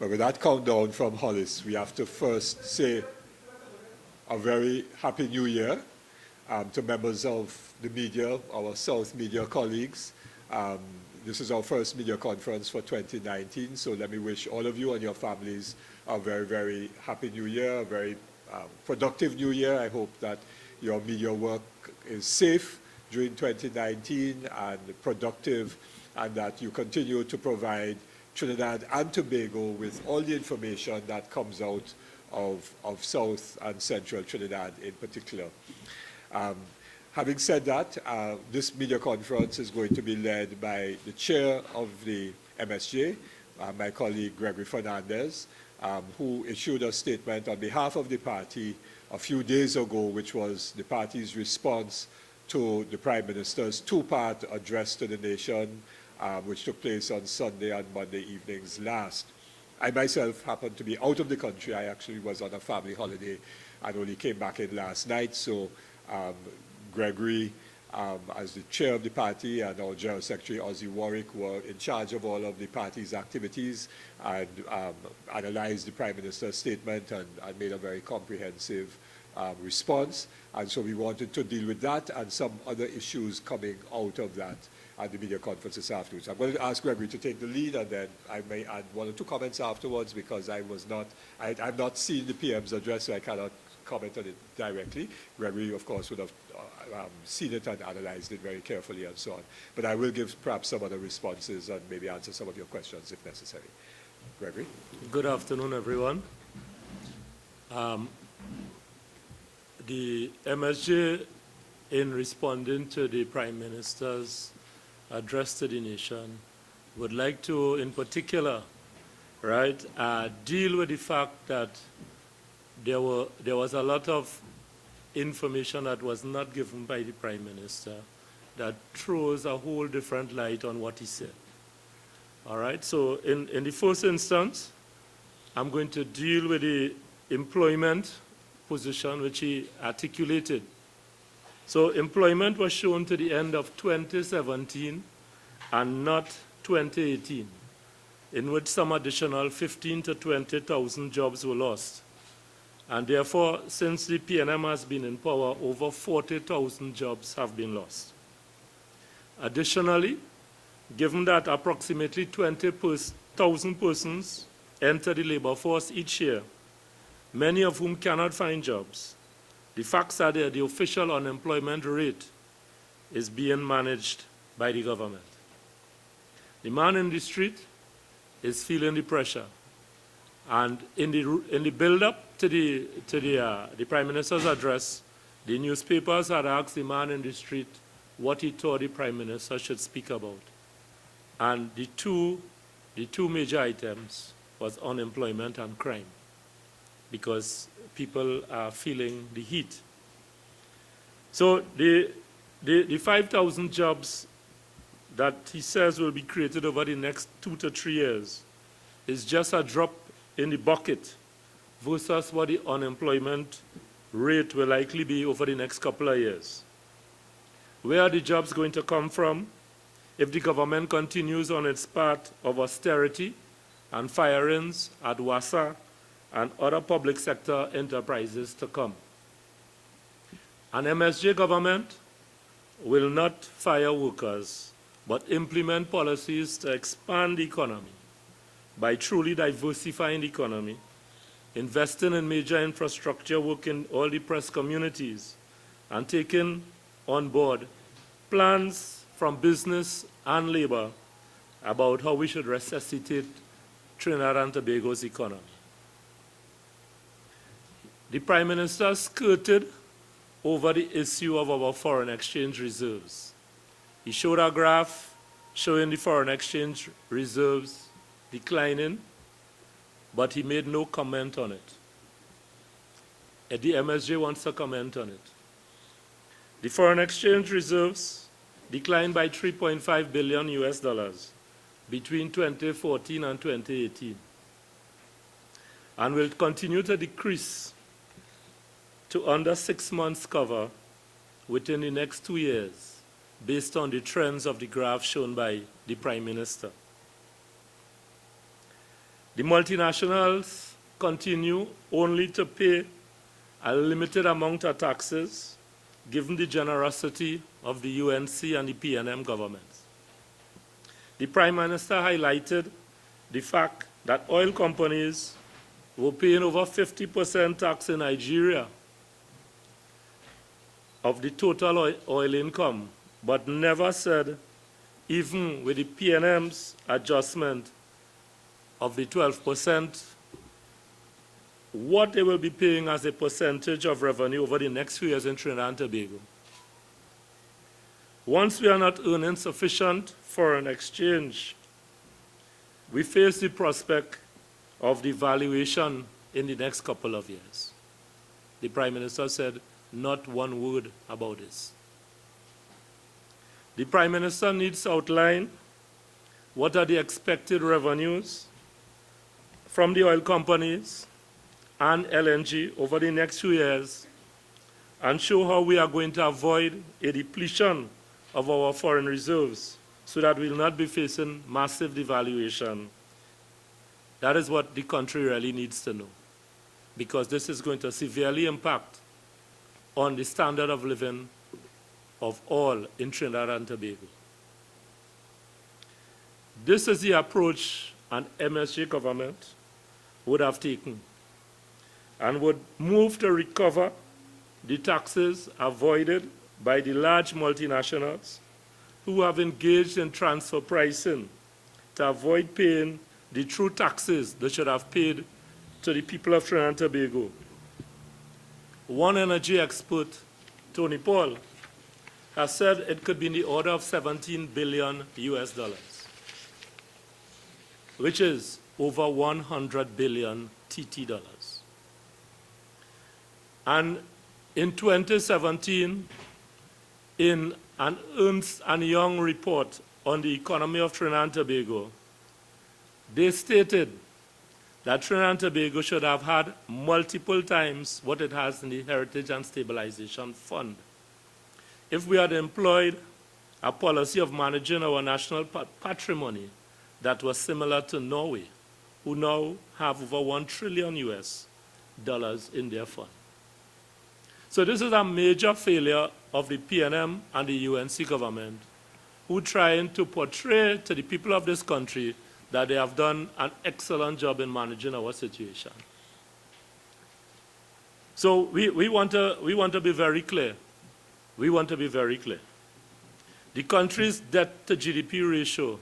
But with that countdown from Hollis, we have to first say a very happy new year to members of the media, our South media colleagues. This is our first media conference for 2019, so let me wish all of you and your families a very, very happy new year, a very productive new year. I hope that your media work is safe during 2019 and productive, and that you continue to provide Trinidad and Tobago with all the information that comes out of South and Central Trinidad in particular. Having said that, this media conference is going to be led by the chair of the MSJ, my colleague Gregory Fernandez, who issued a statement on behalf of the party a few days ago, which was the party's response to the Prime Minister's two-part address to the nation, which took place on Sunday and Monday evenings last. I myself happened to be out of the country. I actually was on a family holiday and only came back in last night, so Gregory, as the chair of the party, and our General Secretary, Ozzy Warwick, were in charge of all of the party's activities and analyzed the Prime Minister's statement and made a very comprehensive response. And so we wanted to deal with that and some other issues coming out of that at the media conference this afternoon. So I'm going to ask Gregory to take the lead, and then I may add one or two comments afterwards, because I've not seen the PM's address, so I cannot comment on it directly. Gregory, of course, would have seen it and analyzed it very carefully and so on. But I will give perhaps some other responses and maybe answer some of your questions if necessary. Gregory? Good afternoon, everyone. The MSJ, in responding to the Prime Minister's address to the nation, would like to, in particular, deal with the fact that there was a lot of information that was not given by the Prime Minister that throws a whole different light on what he said. All right, so in the first instance, I'm going to deal with the employment position which he articulated. So employment was shown to the end of 2017 and not 2018, in which some additional 15 to 20,000 jobs were lost. And therefore, since the PNM has been in power, over 40,000 jobs have been lost. Additionally, given that approximately 20,000 persons enter the labor force each year, many of whom cannot find jobs, the facts are that the official unemployment rate is being managed by the government. The man in the street is feeling the pressure. And in the build-up to the Prime Minister's address, the newspapers had asked the man in the street what he thought the Prime Minister should speak about. And the two major items was unemployment and crime, because people are feeling the heat. So the 5,000 jobs that he says will be created over the next 2 to 3 years is just a drop in the bucket versus what the unemployment rate will likely be over the next couple of years. Where are the jobs going to come from if the government continues on its path of austerity and firings at WASA and other public sector enterprises to come? An MSJ government will not fire workers, but implement policies to expand the economy by truly diversifying the economy, investing in major infrastructure work in all the press communities, and taking on board plans from business and labor about how we should resuscitate Trinidad and Tobago's economy. The Prime Minister skirted over the issue of our foreign exchange reserves. He showed a graph showing the foreign exchange reserves declining, but he made no comment on it. The MSJ wants to comment on it. The foreign exchange reserves declined by $3.5 billion between 2014 and 2018, and will continue to decrease to under 6 months cover within the next 2 years, based on the trends of the graph shown by the Prime Minister. The multinationals continue only to pay a limited amount of taxes, given the generosity of the UNC and the PNM governments. The Prime Minister highlighted the fact that oil companies were paying over 50% tax in Nigeria of the total oil income, but never said, even with the PNM's adjustment of the 12%, what they will be paying as a percentage of revenue over the next few years in Trinidad and Tobago. Once we are not earning sufficient foreign exchange, we face the prospect of devaluation in the next couple of years. The Prime Minister said not one word about this. The Prime Minister needs to outline what are the expected revenues from the oil companies and LNG over the next few years, and show how we are going to avoid a depletion of our foreign reserves so that we will not be facing massive devaluation. That is what the country really needs to know, because this is going to severely impact on the standard of living of all in Trinidad and Tobago. This is the approach an MSJ government would have taken, and would move to recover the taxes avoided by the large multinationals who have engaged in transfer pricing to avoid paying the true taxes they should have paid to the people of Trinidad and Tobago. One energy expert, Tony Paul, has said it could be in the order of 17 billion US dollars, which is over 100 billion TT dollars. And in 2017, in an Ernst & Young report on the economy of Trinidad and Tobago, they stated that Trinidad and Tobago should have had multiple times what it has in the Heritage and Stabilization Fund if we had employed a policy of managing our national patrimony that was similar to Norway, who now have over $1 trillion US in their fund. So this is a major failure of the PNM and the UNC government, who are trying to portray to the people of this country that they have done an excellent job in managing our situation. So we want to be very clear. We want to be very clear. The country's debt to GDP ratio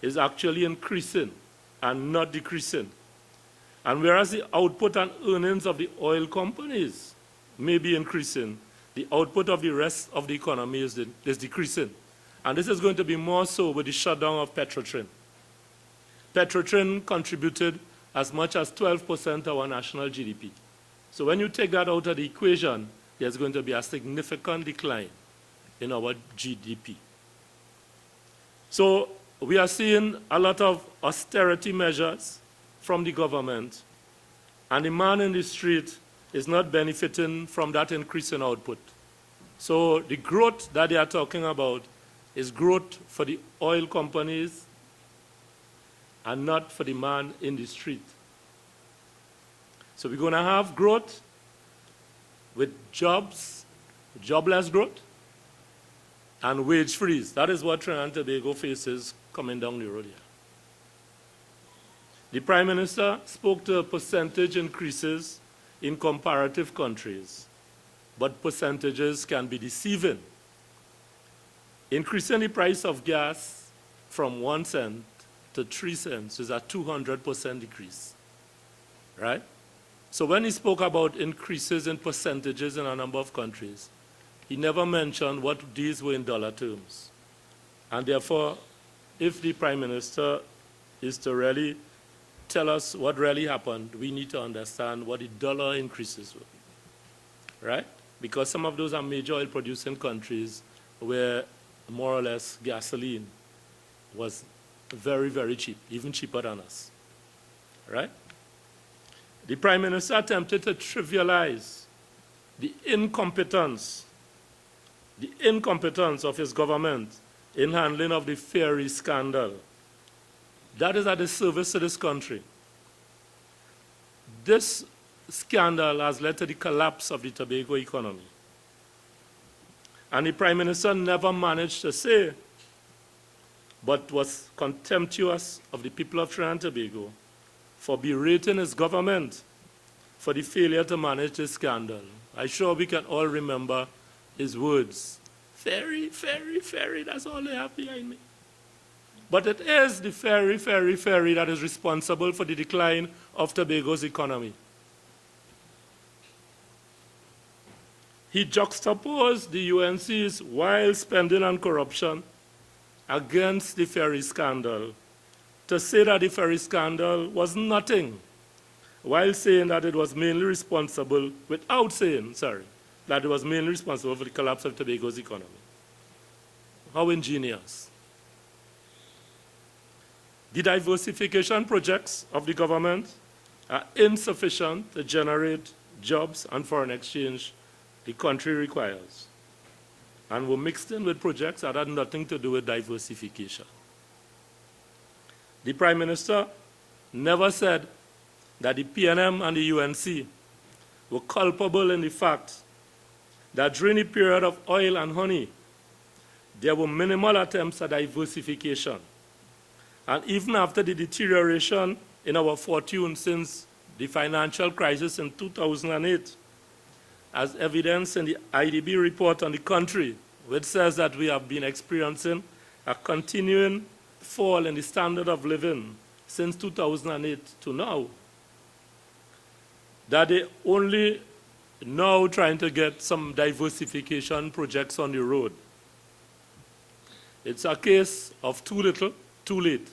is actually increasing and not decreasing. And whereas the output and earnings of the oil companies may be increasing, the output of the rest of the economy is decreasing. And this is going to be more so with the shutdown of Petrotrin. Petrotrin contributed as much as 12% of our national GDP. So when you take that out of the equation, there's going to be a significant decline in our GDP. So we are seeing a lot of austerity measures from the government, and the man in the street is not benefiting from that increase in output. So the growth that they are talking about is growth for the oil companies and not for the man in the street. So we're going to have growth with jobs, jobless growth, and wage freeze. That is what Trinidad and Tobago faces coming down the road here. The Prime Minister spoke to percentage increases in comparative countries, but percentages can be deceiving. Increasing the price of gas from 1 cent to 3 cents is a 200% decrease, right? So when he spoke about increases in percentages in a number of countries, he never mentioned what these were in dollar terms. And therefore, if the Prime Minister is to really tell us what really happened, we need to understand what the dollar increases were, right? Because some of those are major oil-producing countries where more or less gasoline was very, very cheap, even cheaper than us, right? The Prime Minister attempted to trivialize the incompetence of his government in handling of the ferry scandal. That is a disservice to this country. this scandal has led to the collapse of the Tobago economy. And the Prime Minister never managed to say, but was contemptuous of the people of Trinidad and Tobago for berating his government for the failure to manage this scandal. I'm sure we can all remember his words. Ferry, ferry, ferry, that's all they have behind me. But it is the ferry that is responsible for the decline of Tobago's economy. He juxtaposed the UNC's wild spending and corruption against the ferry scandal to say that the ferry scandal was nothing, while saying that it was mainly responsible, without saying, that it was mainly responsible for the collapse of Tobago's economy. How ingenious. The diversification projects of the government are insufficient to generate jobs and foreign exchange the country requires, and were mixed in with projects that had nothing to do with diversification. The Prime Minister never said that the PNM and the UNC were culpable in the fact that during the period of oil and honey, there were minimal attempts at diversification. And even after the deterioration in our fortune since the financial crisis in 2008, as evidenced in the IDB report on the country, which says that we have been experiencing a continuing fall in the standard of living since 2008 to now, that they only now trying to get some diversification projects on the road. It's a case of too little, too late.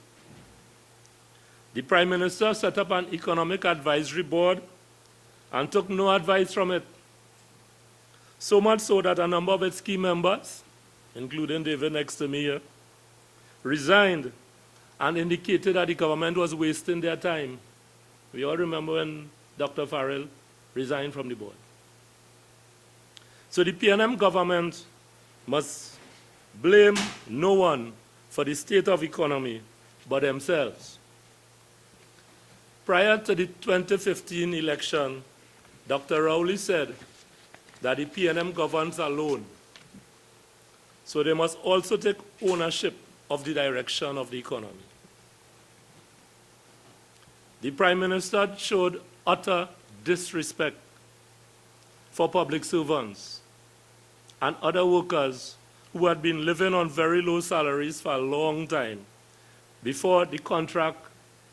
The Prime Minister set up an economic advisory board and took no advice from it. So much so that a number of its key members, including David next to me here, resigned and indicated that the government was wasting their time. We all remember when Dr. Farrell resigned from the board. So the PNM government must blame no one for the state of economy but themselves. Prior to the 2015 election, Dr. Rowley said that the PNM governs alone. So they must also take ownership of the direction of the economy. The Prime Minister showed utter disrespect for public servants and other workers who had been living on very low salaries for a long time before the contract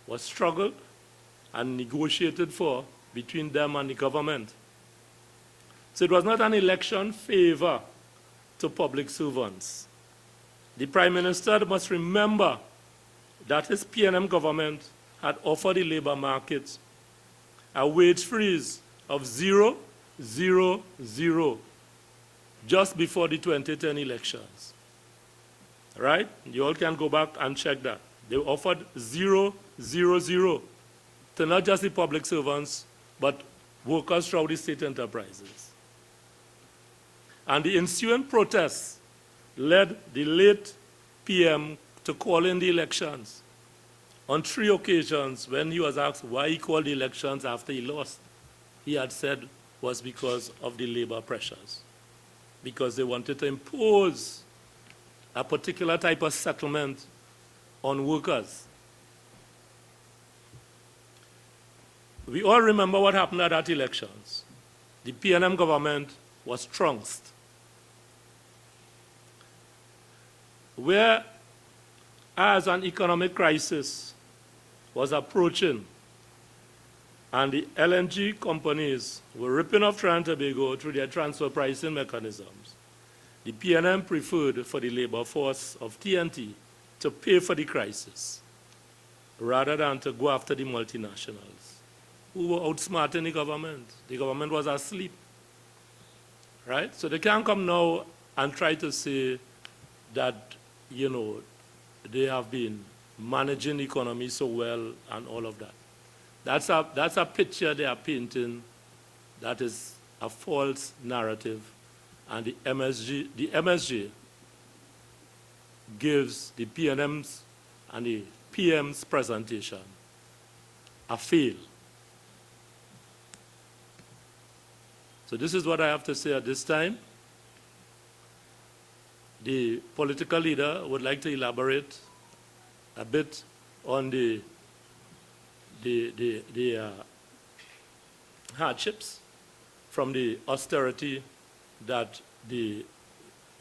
was struggled and negotiated for between them and the government. So it was not an election favor to public servants. The Prime Minister must remember that his PNM government had offered the labor market a wage freeze of 0, 0, 0 just before the 2010 elections. Right? You all can go back and check that. They offered 0, 0, 0 to not just the public servants, but workers throughout the state enterprises. And the ensuing protests led the late PM to call in the elections. On 3 occasions, when he was asked why he called the elections after he lost, he had said was because of the labor pressures, because they wanted to impose a particular type of settlement on workers. We all remember what happened at that elections. The PNM government was trounced. Whereas an economic crisis was approaching and the LNG companies were ripping off Trinidad and Tobago through their transfer pricing mechanisms, the PNM preferred for the labor force of TNT to pay for the crisis rather than to go after the multinationals who were outsmarting the government. The government was asleep, right? So they can't come now and try to say that, you know, they have been managing the economy so well and all of that. That's a picture they are painting that is a false narrative. And the MSJ gives the PNM's and the PM's presentation a fail. So this is what I have to say at this time. The political leader would like to elaborate a bit on the hardships from the austerity that the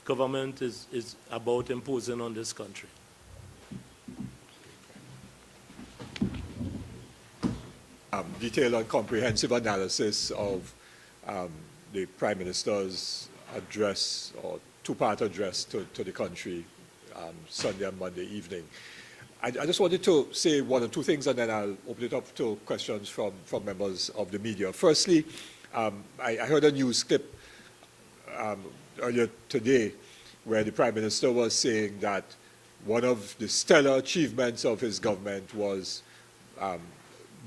government is about imposing on this country. Detailed and comprehensive analysis of the Prime Minister's address, or two-part address to the country Sunday and Monday evening. I just wanted to say one or two things, and then I'll open it up to questions from members of the media. Firstly, I heard a news clip earlier today where the Prime Minister was saying that one of the stellar achievements of his government was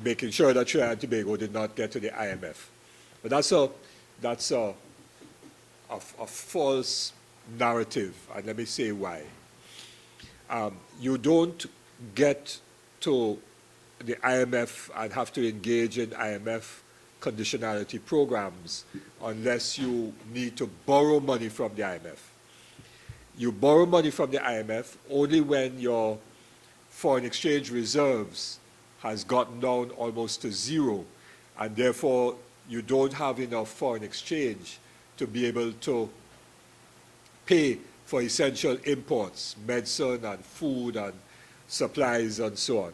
making sure that Trinidad and Tobago did not get to the IMF. But that's a false narrative, and let me say why. You don't get to the IMF and have to engage in IMF conditionality programs unless you need to borrow money from the IMF. You borrow money from the IMF only when your foreign exchange reserves has gotten down almost to zero, and therefore you don't have enough foreign exchange to be able to pay for essential imports, medicine and food and supplies and so on.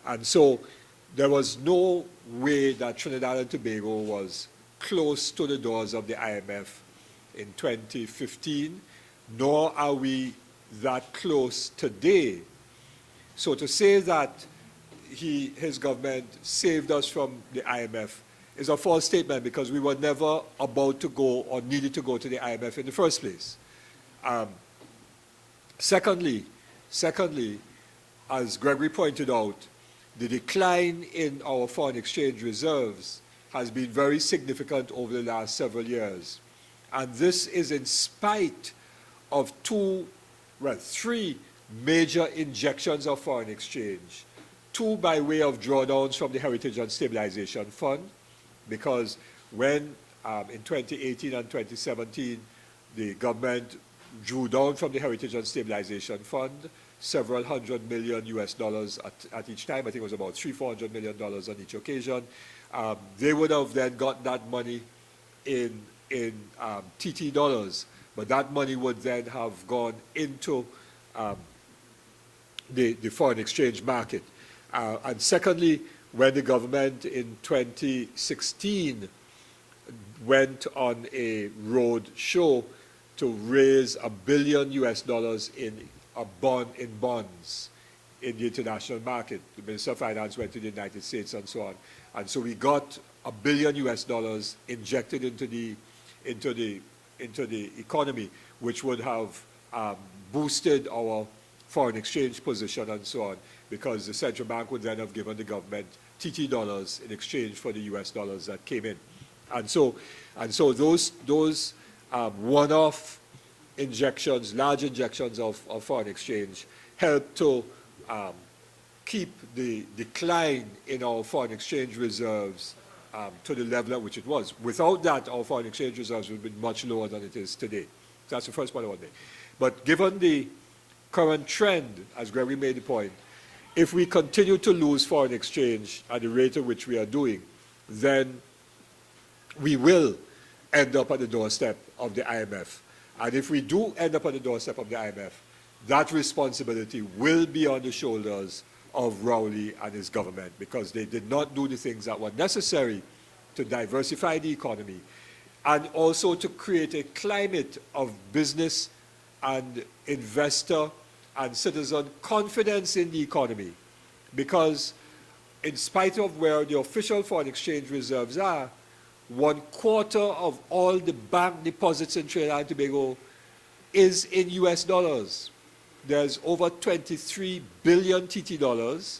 And so there was no way that Trinidad and Tobago was close to the doors of the IMF in 2015, nor are we that close today. So to say that his government saved us from the IMF is a false statement, because we were never about to go or needed to go to the IMF in the first place. Secondly, as Gregory pointed out, the decline in our foreign exchange reserves has been very significant over the last several years. And this is in spite of three major injections of foreign exchange. Two by way of drawdowns from the Heritage and Stabilization Fund, because when in 2018 and 2017 the government drew down from the Heritage and Stabilization Fund several $100 million at each time. I think it was about $300–400 million on each occasion. They would have then got that money in TT dollars, but that money would then have gone into the foreign exchange market. And secondly, when the government in 2016 went on a road show to raise $1 billion in bonds in the international market. The Minister of Finance went to the United States and so on. And so we got $1 billion injected into the economy, which would have boosted our foreign exchange position and so on, because the central bank would then have given the government TT dollars in exchange for the US dollars that came in. And so those one-off injections, large injections of foreign exchange, helped to keep the decline in our foreign exchange reserves to the level at which it was. Without that, our foreign exchange reserves would be much lower than it is today. So that's the first point I want to make. But given the current trend, as Gregory made the point, if we continue to lose foreign exchange at the rate at which we are doing, then we will end up at the doorstep of the IMF. And if we do end up at the doorstep of the IMF, that responsibility will be on the shoulders of Rowley and his government, because they did not do the things that were necessary to diversify the economy and also to create a climate of business and investor and citizen confidence in the economy. Because in spite of where the official foreign exchange reserves are, 1/4 of all the bank deposits in Trinidad and Tobago is in US dollars. There's over 23 billion TT dollars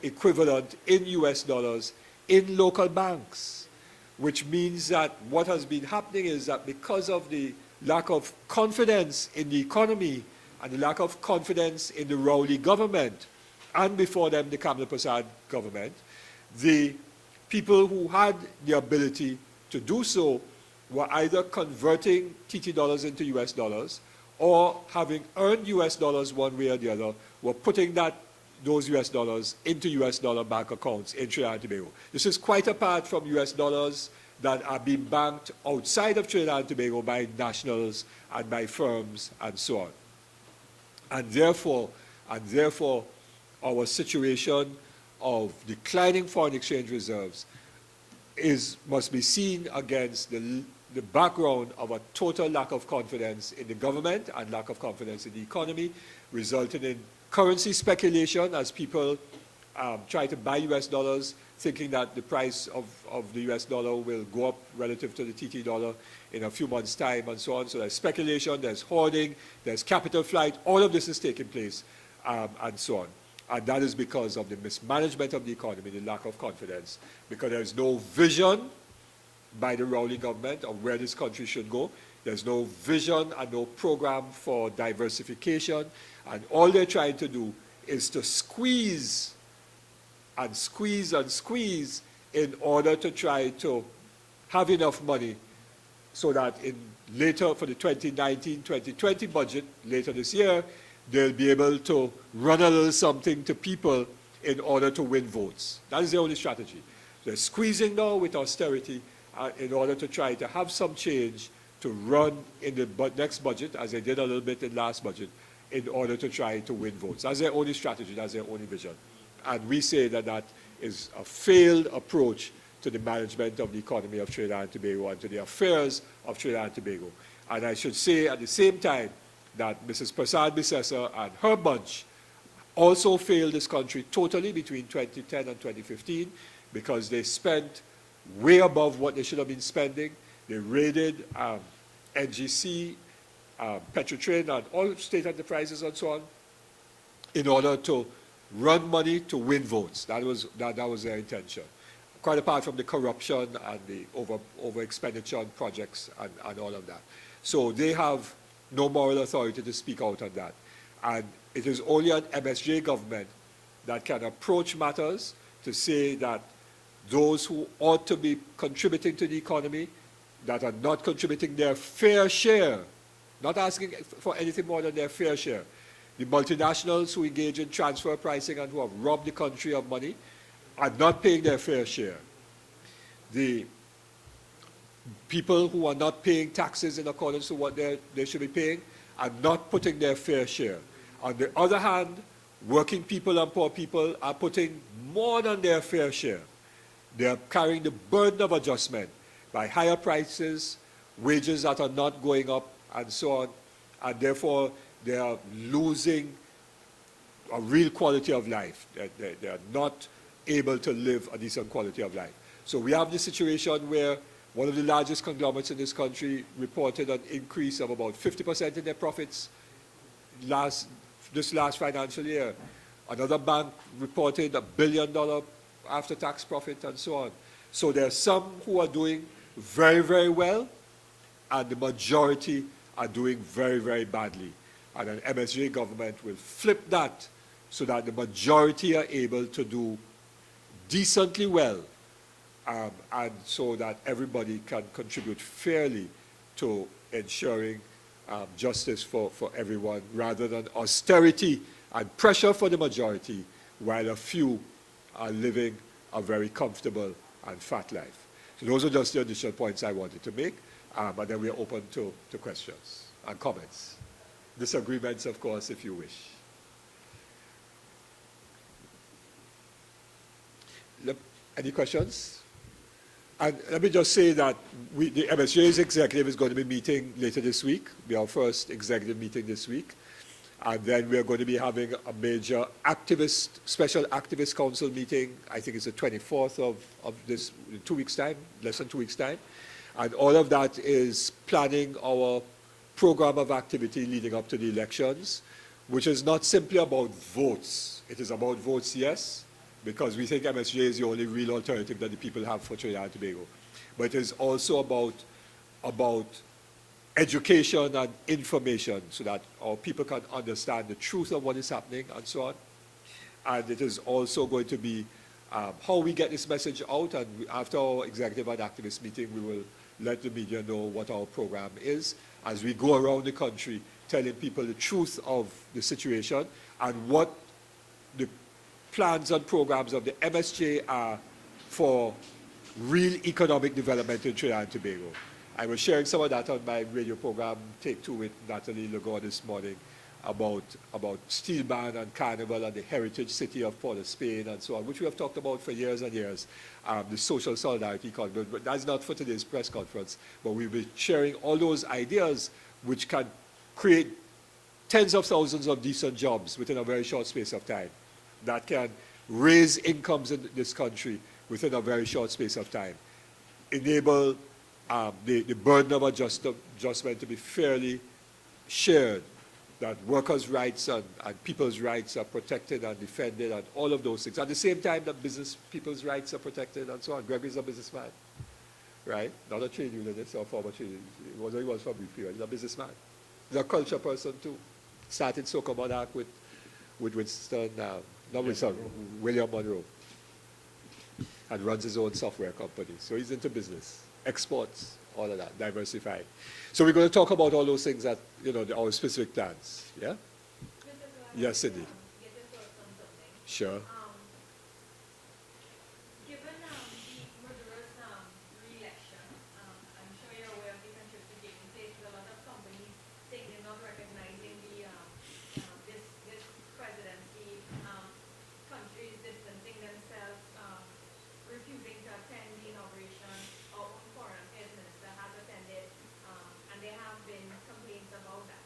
equivalent in US dollars in local banks, which means that what has been happening is that because of the lack of confidence in the economy and the lack of confidence in the Rowley government, and before them the Kamla Prasad government, the people who had the ability to do so were either converting TT dollars into US dollars or having earned US dollars one way or the other, were putting those US dollars into US dollar bank accounts in Trinidad and Tobago. This is quite apart from US dollars that are being banked outside of Trinidad and Tobago by nationals and by firms and so on. And therefore, our situation of declining foreign exchange reserves must be seen against the background of a total lack of confidence in the government and lack of confidence in the economy, resulting in currency speculation as people try to buy US dollars, thinking that the price of the US dollar will go up relative to the TT dollar in a few months' time and so on. So there's speculation, there's hoarding, there's capital flight, all of this is taking place and so on. And that is because of the mismanagement of the economy, the lack of confidence, because there's no vision by the Rowley government of where this country should go. There's no vision and no program for diversification. And all they're trying to do is to squeeze and squeeze and squeeze in order to try to have enough money so that later for the 2019-2020 budget, later this year, they'll be able to run a little something to people in order to win votes. That is the only strategy. They're squeezing now with austerity in order to try to have some change to run in the next budget, as they did a little bit in last budget, in order to try to win votes. That's their only strategy, that's their only vision. And we say that that is a failed approach to the management of the economy of Trinidad and Tobago and to the affairs of Trinidad and Tobago. And I should say at the same time that Mrs. Prasad Bissessar and her bunch also failed this country totally between 2010 and 2015 because they spent way above what they should have been spending. They raided NGC, Petrotrin, and all state enterprises and so on in order to run money to win votes. That was their intention. Quite apart from the corruption and the over expenditure on projects and all of that. So they have no moral authority to speak out on that. And it is only an MSJ government that can approach matters to say that those who ought to be contributing to the economy, that are not contributing their fair share, not asking for anything more than their fair share. The multinationals who engage in transfer pricing and who have robbed the country of money are not paying their fair share. The people who are not paying taxes in accordance to what they should be paying are not putting their fair share. On the other hand, working people and poor people are putting more than their fair share. They are carrying the burden of adjustment by higher prices, wages that are not going up, and so on, and therefore they are losing a real quality of life. They are not able to live a decent quality of life. So we have this situation where one of the largest conglomerates in this country reported an increase of about 50% in their profits this last financial year. Another bank reported $1 billion after-tax profit and so on. So there are some who are doing very, very well, and the majority are doing very, very badly. And an MSJ government will flip that so that the majority are able to do decently well, and so that everybody can contribute fairly to ensuring justice for everyone, rather than austerity and pressure for the majority, while a few are living a very comfortable and fat life. So those are just the additional points I wanted to make, and then we are open to questions and comments. Disagreements, of course, if you wish. Any questions? And let me just say that the MSJ's executive is going to be meeting later this week. It'll be our first executive meeting this week. And then we're going to be having a major special activist council meeting. I think it's the 24th of this, in 2 weeks' time, less than 2 weeks' time. And all of that is planning our program of activity leading up to the elections, which is not simply about votes. It is about votes, yes, because we think MSJ is the only real alternative that the people have for Trinidad and Tobago. But it is also about education and information so that our people can understand the truth of what is happening and so on. And it is also going to be how we get this message out, and after our executive and activist meeting, we will let the media know what our program is as we go around the country telling people the truth of the situation and what the plans and programs of the MSJ are for real economic development in Trinidad and Tobago. I was sharing some of that on my radio program, Take Two, with Natalie Legault this morning about Steel Band and Carnival and the heritage city of Port of Spain and so on, which we have talked about for years and years, the social solidarity conference. But that's not for today's press conference. But we'll be sharing all those ideas which can create tens of thousands of decent jobs within a very short space of time, that can raise incomes in this country within a very short space of time, enable the burden of adjustment to be fairly shared, that workers' rights and people's rights are protected and defended and all of those things. At the same time that people's rights are protected and so on. Gregory's a businessman, right? Not a trade unionist or former trade unionist. He was from Buford. He's a businessman. He's a culture person too. Started Soca Monarch with Winston, not Winston, William Monroe. And runs his own software company. So he's into business, exports, all of that, diversify. So we're going to talk about all those things that, our specific plans. Yeah? Yes, Cindy. Get your thoughts on something. Sure. Given the Maduro's re-election, I'm sure you're aware of the contribution taking place with a lot of companies saying they're not recognizing this presidency, countries distancing themselves, refusing to attend the inauguration. Our own foreign affairs minister has attended, and there have been complaints about that.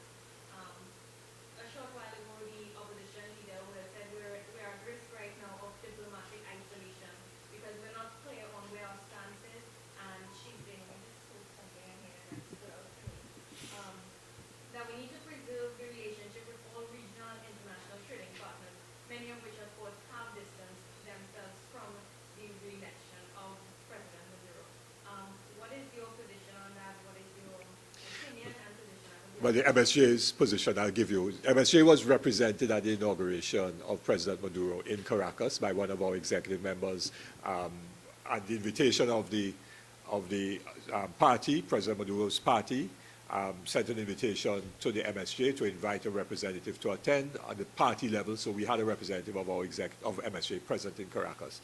A short while ago, the opposition leader would have said we're at risk right now of diplomatic isolation because we're not clear on where our stance is, and she's saying, I just put something in here that stood out to me, that we need to preserve the relationship with all regional and international trading partners, many of which, of course, have distanced themselves from the re-election of President Maduro. What is your position on that? What is your opinion and position? Well, the MSJ's position, I'll give you. MSJ was represented at the inauguration of President Maduro in Caracas by one of our executive members at the invitation of the party, President Maduro's party, sent an invitation to the MSJ to invite a representative to attend at the party level. So we had a representative of our of MSJ present in Caracas.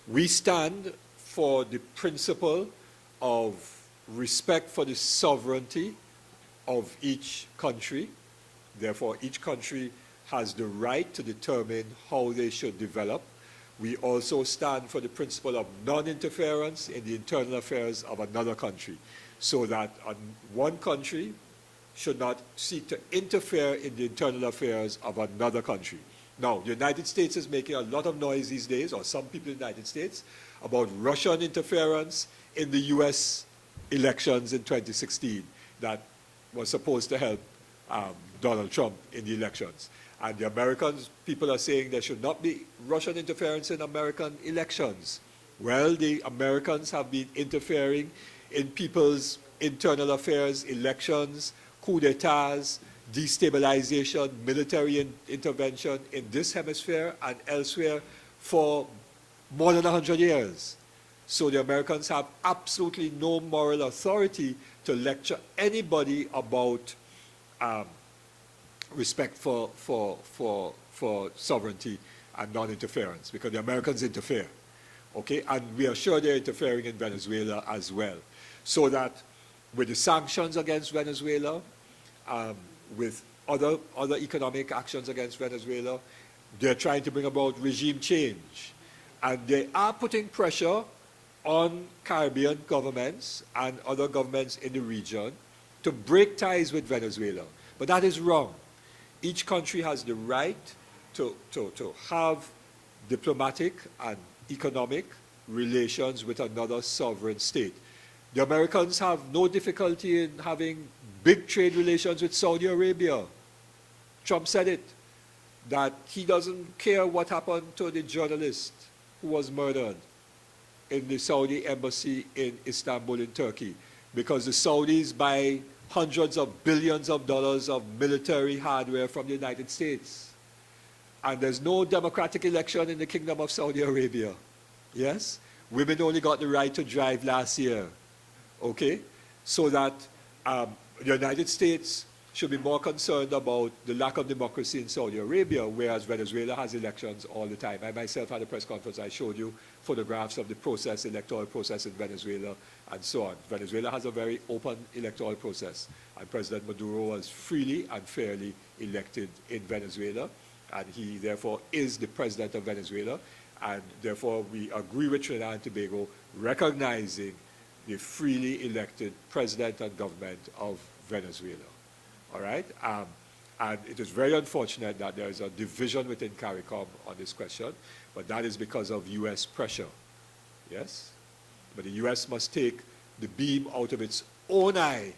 We stand for the principle of respect for the sovereignty of each country. Therefore, each country has the right to determine how they should develop. We also stand for the principle of non-interference in the internal affairs of another country, so that one country should not seek to interfere in the internal affairs of another country. Now, the United States is making a lot of noise these days, or some people in the United States, about Russian interference in the U.S. elections in 2016 that was supposed to help Donald Trump in the elections. And the Americans, people are saying there should not be Russian interference in American elections. Well, the Americans have been interfering in people's internal affairs, elections, coup d'etats, destabilization, military intervention in this hemisphere and elsewhere for more than 100 years. So the Americans have absolutely no moral authority to lecture anybody about respect for sovereignty and non-interference, because the Americans interfere, okay? And we are sure they're interfering in Venezuela as well. So that with the sanctions against Venezuela, with other economic actions against Venezuela, they're trying to bring about regime change. And they are putting pressure on Caribbean governments and other governments in the region to break ties with Venezuela. But that is wrong. Each country has the right to have diplomatic and economic relations with another sovereign state. The Americans have no difficulty in having big trade relations with Saudi Arabia. Trump said it, that he doesn't care what happened to the journalist who was murdered in the Saudi embassy in Istanbul in Turkey, because the Saudis buy hundreds of billions of dollars of military hardware from the United States. And there's no democratic election in the Kingdom of Saudi Arabia. Yes? Women only got the right to drive last year. okay? So that the United States should be more concerned about the lack of democracy in Saudi Arabia, whereas Venezuela has elections all the time. I myself had a press conference, I showed you photographs of the process, electoral process in Venezuela, and so on. Venezuela has a very open electoral process, and President Maduro was freely and fairly elected in Venezuela, and he therefore is the president of Venezuela, and therefore we agree with Trinidad and Tobago recognizing the freely elected president and government of Venezuela. All right? And it is very unfortunate that there is a division within CARICOM on this question, but that is because of U.S. pressure. Yes? But the U.S. must take the beam out of its own eye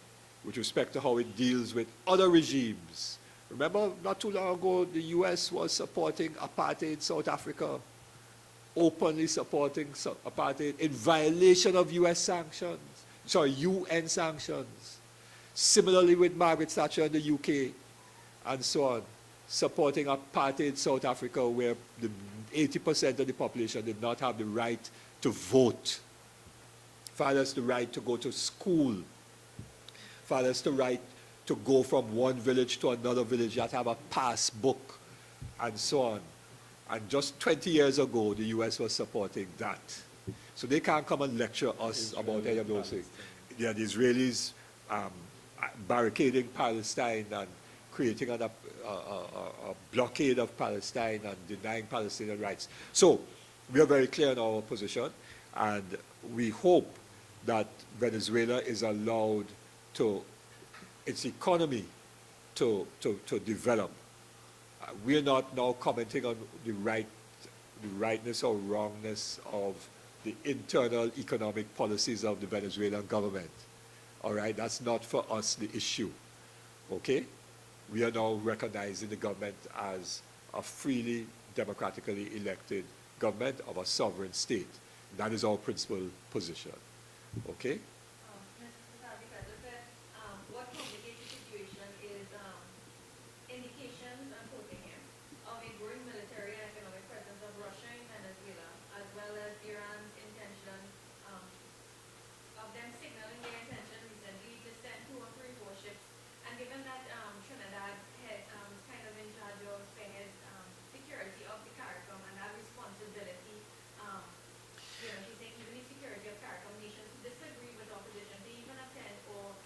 with respect to how it deals with other regimes. Remember, not too long ago, the U.S. was supporting apartheid in South Africa, openly supporting apartheid in violation of U.S. sanctions, sorry, UN sanctions. Similarly with Margaret Thatcher in the UK, and so on, supporting apartheid South Africa, where the 80% of the population did not have the right to vote, fathers the right to go to school, fathers the right to go from one village to another village, you have to have a pass book, and so on. And just 20 years ago, the US was supporting that. So they can't come and lecture us about any of those things. Yeah, the Israelis barricading Palestine and creating a blockade of Palestine and denying Palestinian rights. So we are very clear in our position, and we hope that Venezuela is allowed to, its economy to develop. We are not now commenting on the rightness or wrongness of the internal economic policies of the Venezuelan government. All right, that's not for us the issue, okay? We are now recognizing the government as a freely, democratically elected government of a sovereign state. That is our principal position, okay? What complicates the situation is indications, I'm quoting him, of a growing military and economic presence of Russia in Venezuela, as well as Iran's intention of them signaling their intention recently to send 2 or 3 warships. And given that Trinidad is kind of in charge of security of the CARICOM and that responsibility, she's saying even the security of CARICOM nations who disagree with opposition to even attend or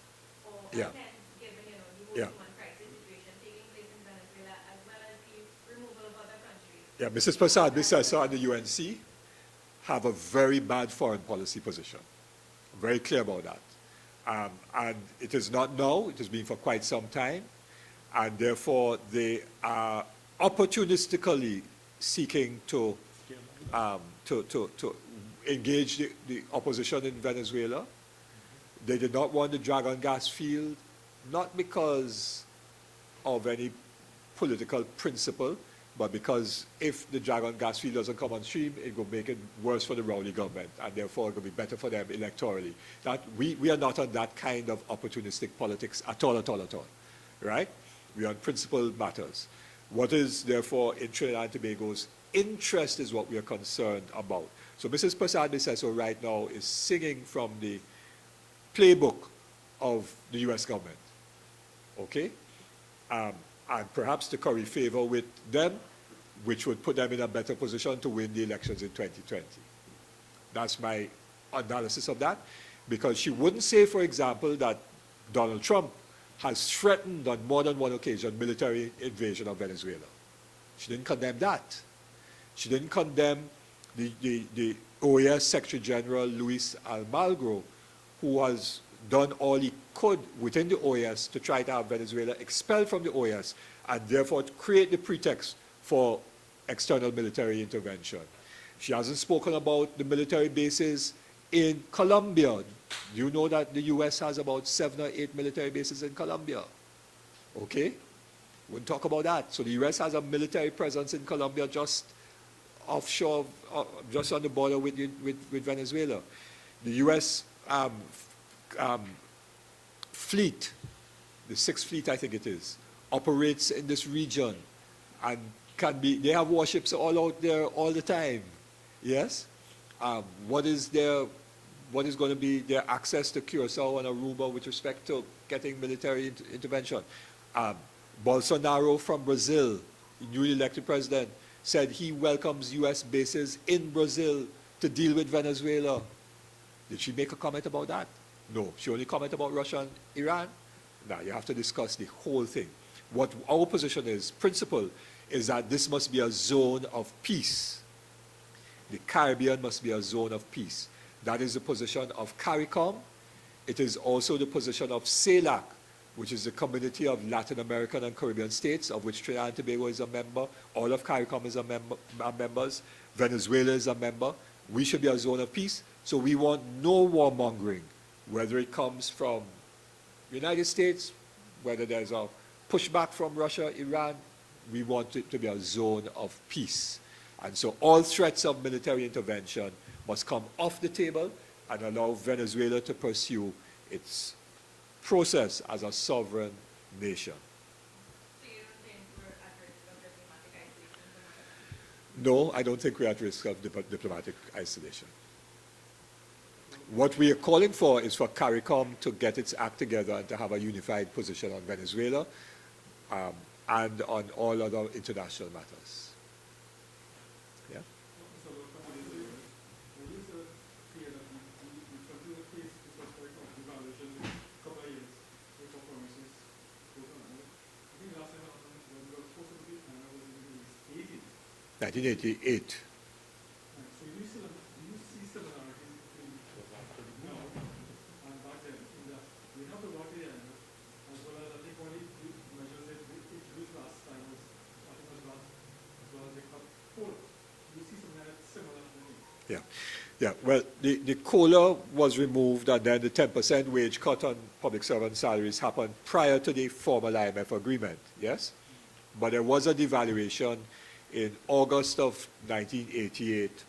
attend, given the whole human crisis situation taking place in Venezuela, as well as the removal of other countries. Yeah, Mrs. Prasad, Mr. Issa and the UNC have a very bad foreign policy position. I'm very clear about that. And it is not now, it has been for quite some time, and therefore they are opportunistically seeking to engage the opposition in Venezuela. They did not want the Dragon gas field, not because of any political principle, but because if the Dragon gas field doesn't come on stream, it will make it worse for the Rowley government, and therefore it will be better for them electorally. That we are not on that kind of opportunistic politics at all, right? We are on principle matters. What is therefore in Trinidad and Tobago's interest is what we are concerned about. So Mrs. Prasad Biseso right now is singing from the playbook of the US government, okay? And perhaps to curry favor with them, which would put them in a better position to win the elections in 2020. That's my analysis of that, because she wouldn't say, for example, that Donald Trump has threatened on more than one occasion military invasion of Venezuela. She didn't condemn that. She didn't condemn the OAS Secretary General Luis Almagro, who has done all he could within the OAS to try to have Venezuela expelled from the OAS, and therefore to create the pretext for external military intervention. She hasn't spoken about the military bases in Colombia. Do you know that the US has about 7 or 8 military bases in Colombia? Okay? We'll talk about that. So the US has a military presence in Colombia just offshore, just on the border with Venezuela. The US fleet, the 6th Fleet I think it is, operates in this region and they have warships all out there all the time. Yes? What is their what is going to be their access to Curacao and Aruba with respect to getting military intervention. Bolsonaro from Brazil, newly elected president, said he welcomes U.S. bases in Brazil to deal with Venezuela. Did she make a comment about that? No. She only commented about Russia and Iran? Now, you have to discuss the whole thing. What our position is, principle, is that this must be a zone of peace. The Caribbean must be a zone of peace. That is the position of CARICOM. It is also the position of CELAC, which is the community of Latin American and Caribbean states, of which Trinidad and Tobago is a member. All of CARICOM is are members. Venezuela is a member. We should be a zone of peace. So we want no warmongering, whether it comes from the United States, whether there's a pushback from Russia, Iran. We want it to be a zone of peace. And so all threats of military intervention must come off the table and allow Venezuela to pursue its process as a sovereign nation. So you don't think we're at risk of diplomatic isolation? No, I don't think we're at risk of diplomatic isolation. What we are calling for is for CARICOM to get its act together and to have a unified position on Venezuela and on all other international matters. Yeah? (1988) Yeah, well, the COLA was removed and then the 10% wage cut on public servant salaries happened prior to the formal IMF agreement, yes? But there was a devaluation in August of 1988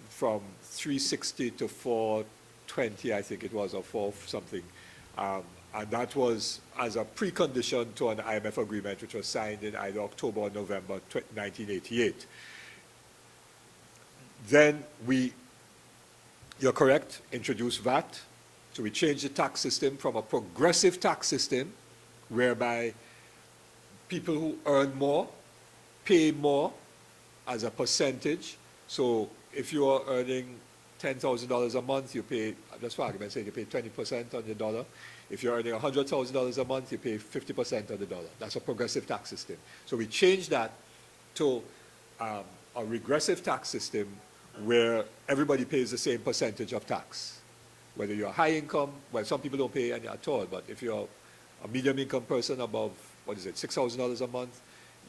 from 360 to 420, I think it was, or 4 something. And that was as a precondition to an IMF agreement which was signed in either October or November 1988. Then we, you're correct, introduced VAT. So we changed the tax system from a progressive tax system whereby people who earn more pay more as a percentage. So if you are earning $10,000 a month, you pay, just for argument's sake, you pay 20% on the dollar. If you're earning $100,000 a month, you pay 50% on the dollar. That's a progressive tax system. So we changed that to a regressive tax system where everybody pays the same percentage of tax. Whether you're high income, well, some people don't pay any at all, but if you're a medium income person above, what is it, $6,000 a month,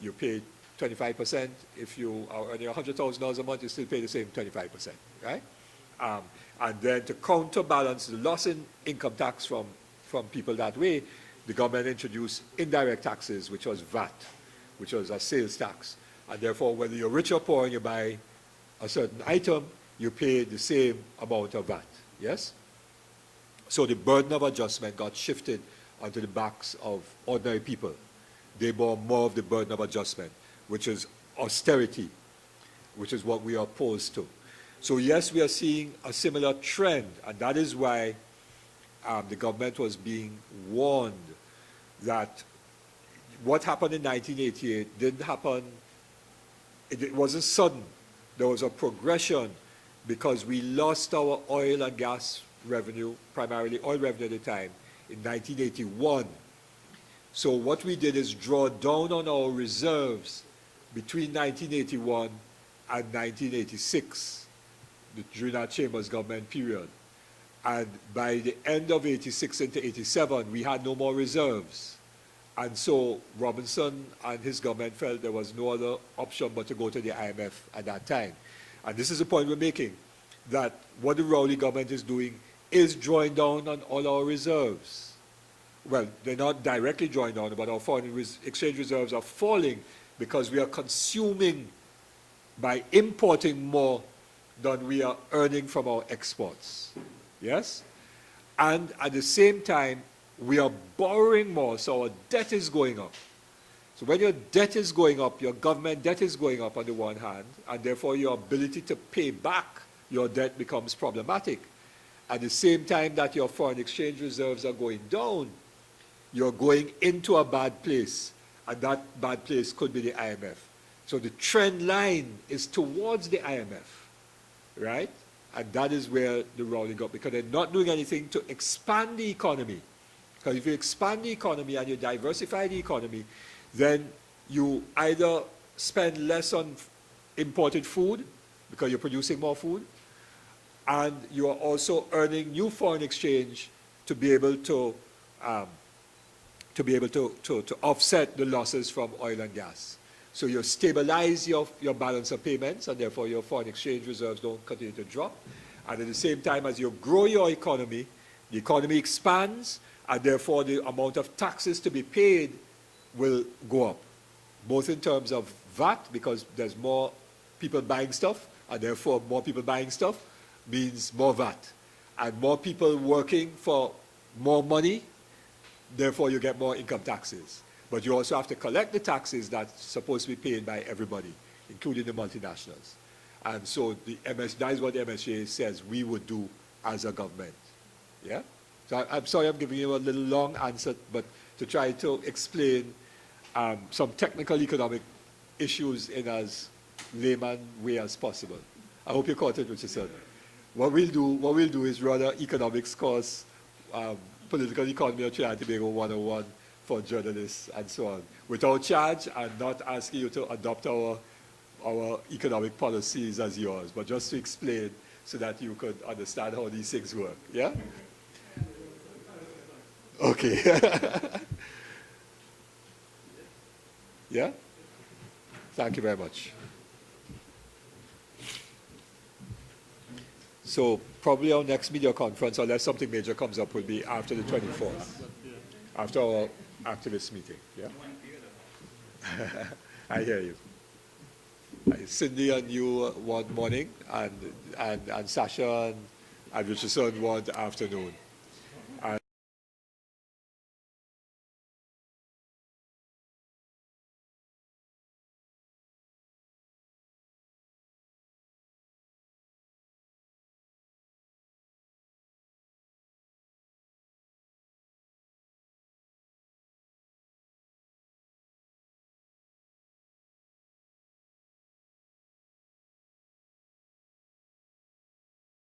you pay 25%. If you are earning $100,000 a month, you still pay the same 25%, right? And then to counterbalance the loss in income tax from people that way, the government introduced indirect taxes, which was VAT, which was a sales tax. And therefore, whether you're rich or poor and you buy a certain item, you pay the same amount of VAT, yes? So the burden of adjustment got shifted onto the backs of ordinary people. They bore more of the burden of adjustment, which is austerity, which is what we are opposed to. So yes, we are seeing a similar trend, and that is why the government was being warned that what happened in 1988 didn't happen, it wasn't sudden. There was a progression because we lost our oil and gas revenue, primarily oil revenue at the time, in 1981. So what we did is draw down on our reserves between 1981 and 1986, during our Chambers government period. And by the end of 86 into 87, we had no more reserves. And so Robinson and his government felt there was no other option but to go to the IMF at that time. And this is the point we're making, that what the Rowley government is doing is drawing down on all our reserves. Well, they're not directly drawing down, but our foreign exchange reserves are falling because we are consuming by importing more than we are earning from our exports. Yes? And at the same time, we are borrowing more, so our debt is going up. So when your debt is going up, your government debt is going up on the one hand, and therefore your ability to pay back your debt becomes problematic. At the same time that your foreign exchange reserves are going down, you're going into a bad place, and that bad place could be the IMF. So the trend line is towards the IMF, right? And that is where the Rowley got, because they're not doing anything to expand the economy. Because if you expand the economy and you diversify the economy, then you either spend less on imported food, because you're producing more food, and you are also earning new foreign exchange to be able to offset the losses from oil and gas. So you stabilize your balance of payments, and therefore your foreign exchange reserves don't continue to drop. And at the same time, as you grow your economy, the economy expands, and therefore the amount of taxes to be paid will go up, both in terms of VAT, because there's more people buying stuff, and therefore more people buying stuff means more VAT. And more people working for more money, therefore you get more income taxes. But you also have to collect the taxes that's supposed to be paid by everybody, including the multinationals. And so that is what the MSJ says we would do as a government. Yeah? So I'm sorry I'm giving you a little long answer, but to try to explain some technical economic issues in as layman way as possible. I hope you caught it, Richardson. What we'll do is run an economics course, political economy of Trinidad and Tobago 101 for journalists and so on, without charge, and not asking you to adopt our economic policies as yours, but just to explain so that you could understand how these things work. Yeah? Okay. Yeah? Thank you very much. So probably our next media conference, unless something major comes up, will be after the 24th, after our activist meeting. Yeah? I hear you. Cindy and you want morning, and Sasha and Richardson want afternoon.